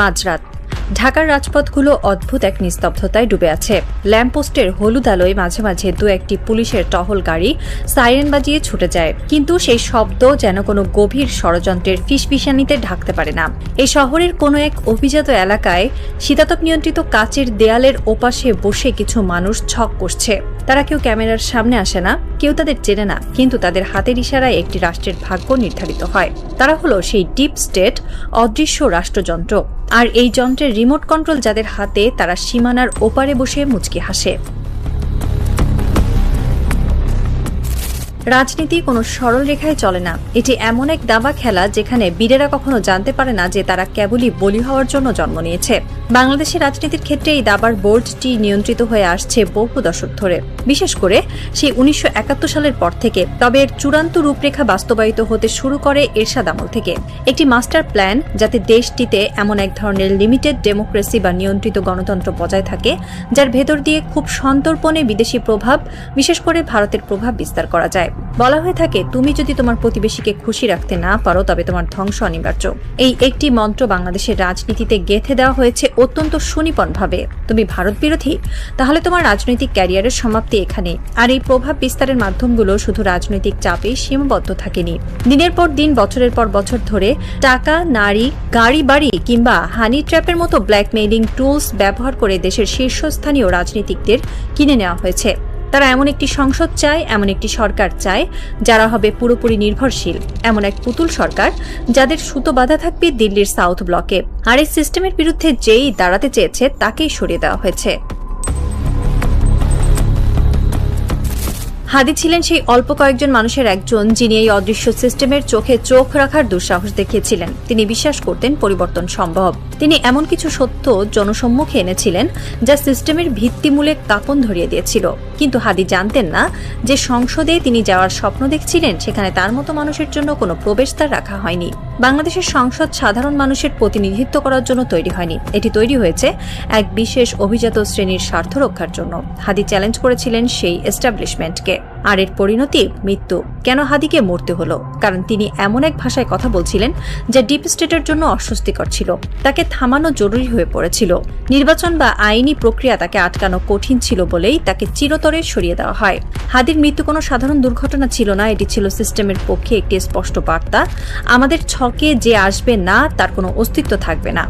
মাঝরাত ঢাকার রাজপথগুলো অদ্ভুত এক নিস্তব্ধতায় ডুবে আছে। ল্যাম্পপোস্টের হলুদ আলোয় মাঝে মাঝে দু একটি পুলিশের টহল গাড়ি সাইরেন বাজিয়ে ছুটে যায়, কিন্তু সেই শব্দ যেন কোনো গভীর ষড়যন্ত্রের ফিসফিসানিতে ঢাকতে পারে না। এই শহরের কোনো এক অভিজাত এলাকায় শীতাতপ নিয়ন্ত্রিত কাচের দেয়ালের ওপাশে বসে কিছু মানুষ ছক কষছে। তারা কেউ ক্যামেরার সামনে আসে না, কেউ তাদের চেনে না, কিন্তু তাদের হাতের ইশারায় একটি রাষ্ট্রের ভাগ্য নির্ধারিত হয়। তারা হলো সেই ডিপ স্টেট, অদৃশ্য রাষ্ট্রযন্ত্র। আর এই যন্ত্রের রিমোট কন্ট্রোল যাদের হাতে, তারা সীমানার ওপারে বসে মুচকি হাসে। রাজনীতি কোনো সরল রেখায় চলে না। এটি এমন এক দাবা খেলা যেখানে বীরেরা কখনো জানতে পারে না যে তারা কেবলই বলি হওয়ার জন্য জন্ম নিয়েছে। বাংলাদেশের রাজনীতির ক্ষেত্রে এই দাবার বোর্ডটি নিয়ন্ত্রিত হয়ে আসছে বহু দশক ধরে, বিশেষ করে সেই 1971 সালের পর থেকে। তবে এর চূড়ান্ত রূপরেখা বাস্তবায়িত হতে শুরু করে এরশাদ আমল থেকে। একটি মাস্টার প্ল্যান যাতে দেশটিতে এমন এক ধরনের লিমিটেড ডেমোক্রেসি বা নিয়ন্ত্রিত গণতন্ত্র বজায় থাকে, যার ভেতর দিয়ে খুব সন্তর্পণে বিদেশি প্রভাব, বিশেষ করে ভারতের প্রভাব বিস্তার করা যায়। বলা হয়ে থাকে, তুমি যদি তোমার প্রতিবেশীকে খুশি রাখতে না পারো তবে তোমার ধ্বংস অনিবার্য। এই একটি মন্ত্র বাংলাদেশের রাজনীতিতে গেঁথে দেওয়া হয়েছে অত্যন্ত সুনিপুণভাবে। তুমি ভারত বিরোধী, তাহলে তোমার রাজনৈতিক ক্যারিয়ারের সমাপ্তি এখানে। আর এই প্রভাব বিস্তারের মাধ্যমগুলো শুধু রাজনৈতিক চাপেই সীমাবদ্ধ থাকেনি। দিনের পর দিন, বছরের পর বছর ধরে টাকা, নারী, গাড়ি বাড়ি কিংবা হানি ট্র্যাপের মতো ব্ল্যাকমেইলিং টুলস ব্যবহার করে দেশের শীর্ষস্থানীয় রাজনীতিকদের কিনে নেওয়া হয়েছে। তারা এমন একটি সংসদ চায়, এমন একটি সরকার চায় যারা হবে পুরোপুরি নির্ভরশীল, এমন এক পুতুল সরকার যাদের সুতো বাঁধা থাকবে দিল্লির সাউথ ব্লকে। আর এই সিস্টেমের বিরুদ্ধে যেই দাঁড়াতে চেয়েছে তাকেই সরিয়ে দেওয়া হয়েছে। হাদি ছিলেন সেই অল্প কয়েকজন মানুষের একজন যিনি এই অদৃশ্য সিস্টেমের চোখে চোখ রাখার দুঃসাহস দেখিয়েছিলেন। তিনি বিশ্বাস করতেন পরিবর্তন সম্ভব। তিনি এমন কিছু সত্য জনসম্মুখে এনেছিলেন যা সিস্টেমের ভিত্তিমূলে কাঁপন ধরিয়ে দিয়েছিল। কিন্তু হাদি জানতেন না যে সংসদে তিনি যাওয়ার স্বপ্ন দেখছিলেন সেখানে তার মতো মানুষের জন্য কোনো প্রবেশদ্বার রাখা হয়নি। বাংলাদেশের সংসদ সাধারণ মানুষের প্রতিনিধিত্ব করার জন্য তৈরি হয়নি, এটি তৈরি হয়েছে এক বিশেষ অভিজাত শ্রেণীর স্বার্থ রক্ষার জন্য। হাদি চ্যালেঞ্জ করেছিলেন সেই এস্টাবলিশমেন্টকে, আর এর পরিণতি মৃত্যু। কেন হাদিকে মরতে হলো? কারণ তিনি এমন এক ভাষায় কথা বলছিলেন যা ডিপ স্টেটের জন্য অস্বস্তিকর ছিল। তাকে থামানো জরুরি হয়ে পড়েছিল। নির্বাচন বা আইনি প্রক্রিয়া তাকে আটকানো কঠিন ছিল বলেই তাকে চিরতরে সরিয়ে দেওয়া হয়। হাদির মৃত্যু কোনো সাধারণ দুর্ঘটনা ছিল না, এটি ছিল সিস্টেমের পক্ষে একটি স্পষ্ট বার্তা। আমাদের ছকে যে আসবে না তার কোনো অস্তিত্ব থাকবে না।